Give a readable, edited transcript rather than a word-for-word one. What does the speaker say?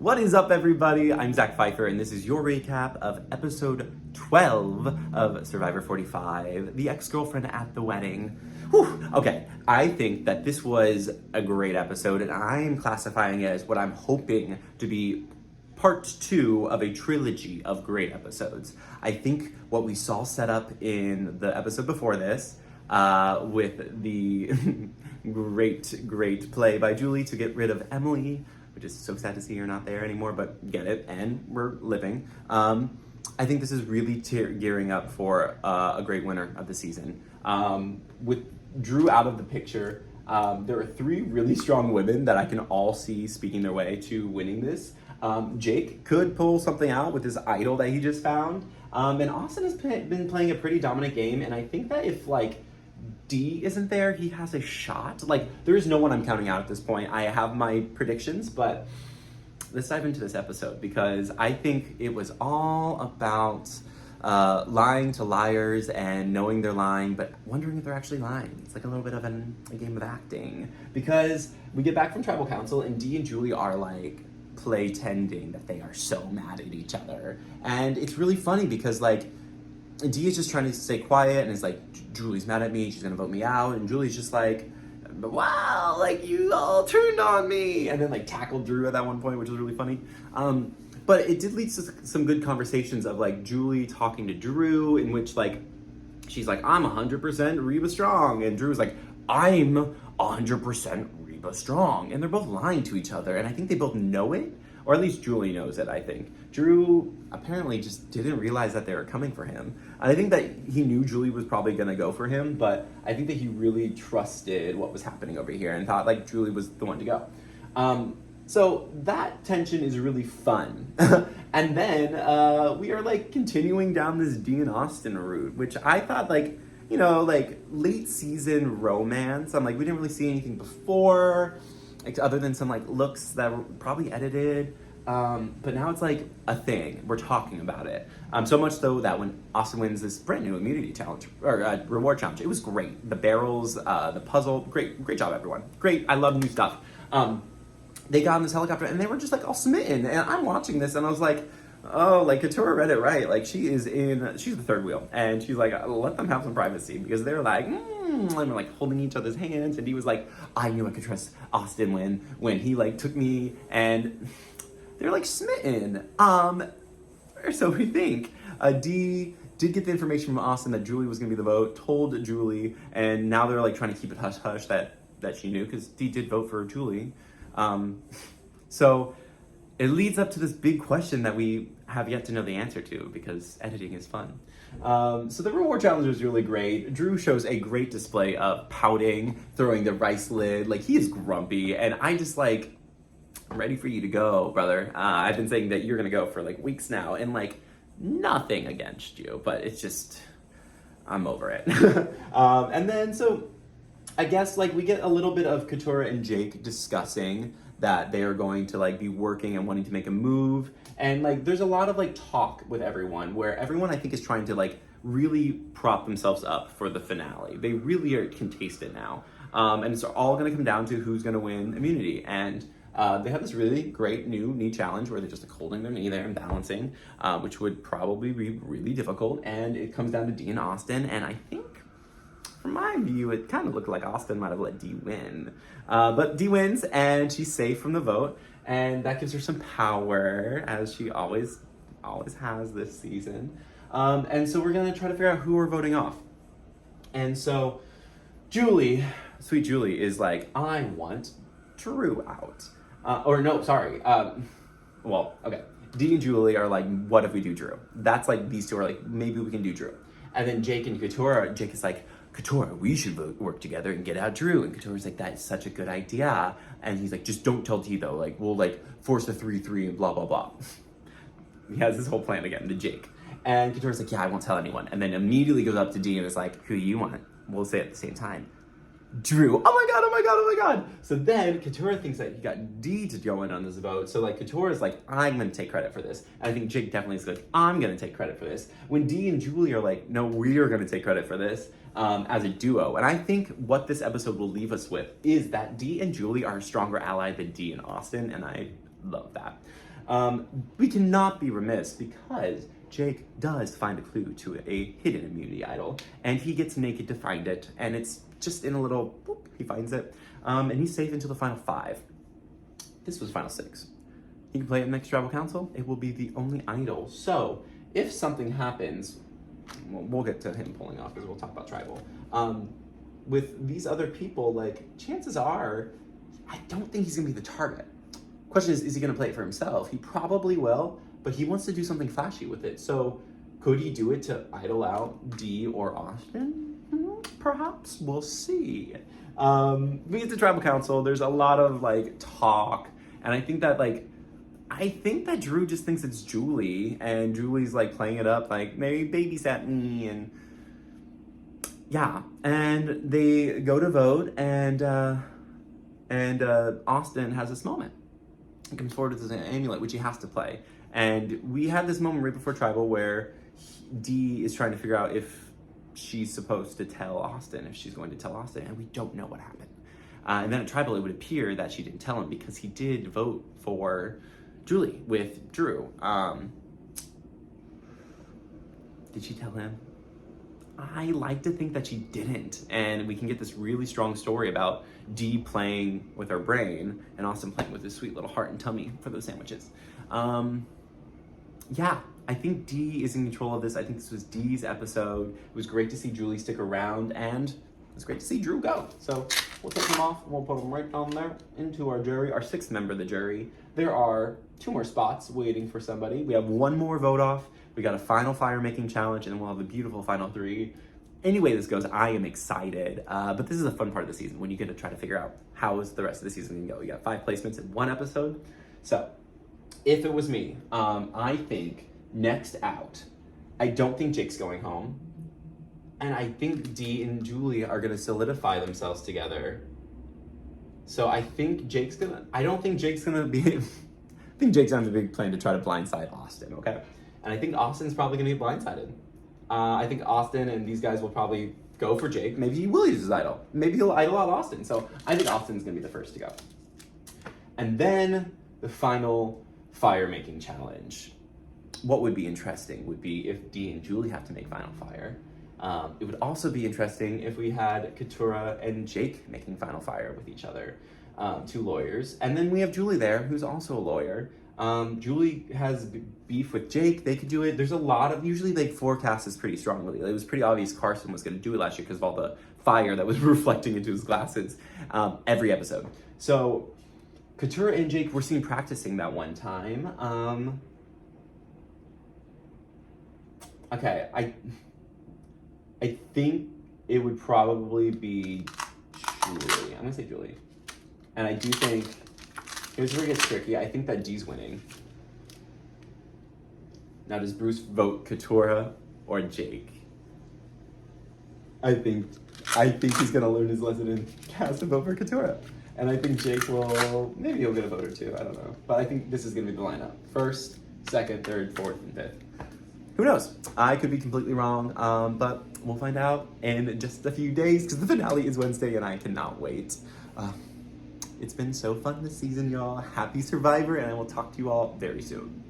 What is up, everybody? I'm Zach Pfeiffer, and this is your recap of episode 12 of Survivor 45, The Ex-Girlfriend at the Wedding. Whew. Okay, I think that this was a great episode, and I'm classifying it as what I'm hoping to be part 2 of a trilogy of great episodes. I think what we saw set up in the episode before this, with the great play by Julie to get rid of Emily, which is so sad to see her not there anymore, but get it, and we're living. I think this is really gearing up for a great winner of the season. With Drew out of the picture, there are 3 really strong women that I can all see speaking their way to winning this. Jake could pull something out with his idol that he just found. And Austin has been playing a pretty dominant game, and I think that if, D isn't there, he has a shot. There is no one I'm counting out at this point. I have my predictions, but let's dive into this episode, because I think it was all about lying to liars and knowing they're lying, but wondering if they're actually lying. It's like a little bit of a game of acting, because we get back from tribal council and Dee and Julie are play tending that they are so mad at each other. And it's really funny because Dee is just trying to stay quiet and is Julie's mad at me, she's gonna vote me out, and Julie's just wow, you all turned on me, and then tackled Drew at that one point, which was really funny. But it did lead to some good conversations of Julie talking to Drew, in which she's I'm 100% Reba strong, and Drew's I'm 100% Reba strong, and they're both lying to each other, and I think they both know it, or at least Julie knows it. I think Drew apparently just didn't realize that they were coming for him. I think that he knew Julie was probably gonna go for him, but I think that he really trusted what was happening over here and thought Julie was the one to go. So that tension is really fun. And then we are continuing down this Dee and Austin route, which I thought late season romance. I'm we didn't really see anything before, other than some looks that were probably edited. But now it's a thing. We're talking about it. So much so that when Austin wins this brand new immunity challenge, or reward challenge, it was great. The barrels, the puzzle, great job, everyone. Great, I love new stuff. They got on this helicopter and they were just all smitten. And I'm watching this and I was oh, Katurah read it right. she's the third wheel, and she's let them have some privacy, because they're and we're holding each other's hands, and he was I knew I could trust Austin when he took me, and they're smitten. Or so we think. Dee did get the information from Austin that Julie was gonna be the vote, told Julie, and now they're trying to keep it hush hush that she knew, because Dee did vote for Julie. So it leads up to this big question that we have yet to know the answer to, because editing is fun. So the reward challenge was really great. Drew shows a great display of pouting, throwing the rice lid. He is grumpy, and I just I'm ready for you to go, brother. I've been saying that you're gonna go for weeks now, and nothing against you, but it's just, I'm over it. And then, so I guess we get a little bit of Katurah and Jake discussing that they are going to be working and wanting to make a move, and there's a lot of talk with everyone, where everyone I think is trying to really prop themselves up for the finale. They really can taste it now, and it's all going to come down to who's going to win immunity. And they have this really great new knee challenge where they're just holding their knee there and balancing, which would probably be really difficult, and it comes down to Dee and Austin, and I think, from my view, it kind of looked like Austin might have let Dee win. But Dee wins, and she's safe from the vote, and that gives her some power, as she always has this season. And so we're going to try to figure out who we're voting off. And so Julie, sweet Julie, is I want Drew out. Well, okay. Dee and Julie are what if we do Drew? That's these two are maybe we can do Drew. And then Jake and Katurah, Jake is Katurah, we should work together and get out Drew. And Katurah's that is such a good idea. And he's just don't tell Dee though. We'll force a 3-3 and blah, blah, blah. He has this whole plan again to Jake. And Katurah's yeah, I won't tell anyone. And then immediately goes up to Dee and is who you want? We'll say it at the same time. Drew. Oh my god, oh my god, oh my god. So then Katurah thinks that he got Dee to go in on this vote. So Katurah's I'm gonna take credit for this. And I think Jake definitely is I'm gonna take credit for this. When Dee and Julie are no, we are gonna take credit for this, as a duo. And I think what this episode will leave us with is that Dee and Julie are a stronger ally than Dee and Austin, and I love that. We cannot be remiss because Jake does find a clue to a hidden immunity idol, and he gets naked to find it, and it's just in a little, boop, he finds it, and he's safe until the final 5. This was final 6. He can play it next tribal council. It will be the only idol. So if something happens, we'll get to him pulling off because we'll talk about tribal. With these other people, like, chances are, I don't think he's gonna be the target. Question is he gonna play it for himself? He probably will, but he wants to do something flashy with it. So could he do it to idle out Dee or Austin? Perhaps, we'll see. We get to tribal council, there's a lot of like talk, and I think that Drew just thinks it's Julie, and Julie's like playing it up like, maybe babysat me, and yeah, and they go to vote, and Austin has this moment. He comes forward with his amulet, which he has to play. And we had this moment right before tribal where Dee is trying to figure out if she's supposed to tell Austin, if she's going to tell Austin, and we don't know what happened. And then at tribal, it would appear that she didn't tell him because he did vote for Julie with Drew. Did she tell him? I like to think that she didn't, and we can get this really strong story about Dee playing with her brain and Austin playing with his sweet little heart and tummy for those sandwiches. Yeah, I think Dee is in control of this. I think this was Dee's episode. It was great to see Julie stick around, and it was great to see Drew go. So we'll take him off, and we'll put him right down there into our jury, our 6th member of the jury. There are 2 more spots waiting for somebody. We have 1 more vote off. We got a final fire making challenge, and then we'll have the beautiful final 3. Anyway this goes, I am excited. But this is a fun part of the season when you get to try to figure out how is the rest of the season going to go. You got 5 placements in 1 episode. So if it was me, I think next out, I don't think Jake's going home. And I think Dee and Julie are going to solidify themselves together. So I think Jake's going to, I don't think Jake's going to be, I think Jake's going to have a big plan to try to blindside Austin, okay? And I think Austin's probably going to be blindsided. I think Austin and these guys will probably go for Jake. Maybe he will use his idol. Maybe he'll idol out Austin. So I think Austin's going to be the first to go. And then the final fire-making challenge. What would be interesting would be if Dee and Julie have to make final fire. It would also be interesting if we had Keturah and Jake making final fire with each other. 2 lawyers. And then we have Julie there, who's also a lawyer. Julie has beef with Jake. They could do it. There's a lot of, usually they forecast this pretty strongly. It was pretty obvious Carson was going to do it last year because of all the fire that was reflecting into his glasses every episode. So Keturah and Jake were seen practicing that one time. Okay, I think it would probably be Julie. I'm going to say Julie. And I do think, here's where it gets tricky. I think that Dee's winning. Now, does Bruce vote Keturah or Jake? I think he's gonna learn his lesson and cast a vote for Keturah. And I think Jake will, maybe he'll get a vote or 2, I don't know. But I think this is gonna be the lineup. 1st, 2nd, 3rd, 4th, and 5th. Who knows? I could be completely wrong, but we'll find out in just a few days because the finale is Wednesday and I cannot wait. It's been so fun this season, y'all. Happy Survivor, and I will talk to you all very soon.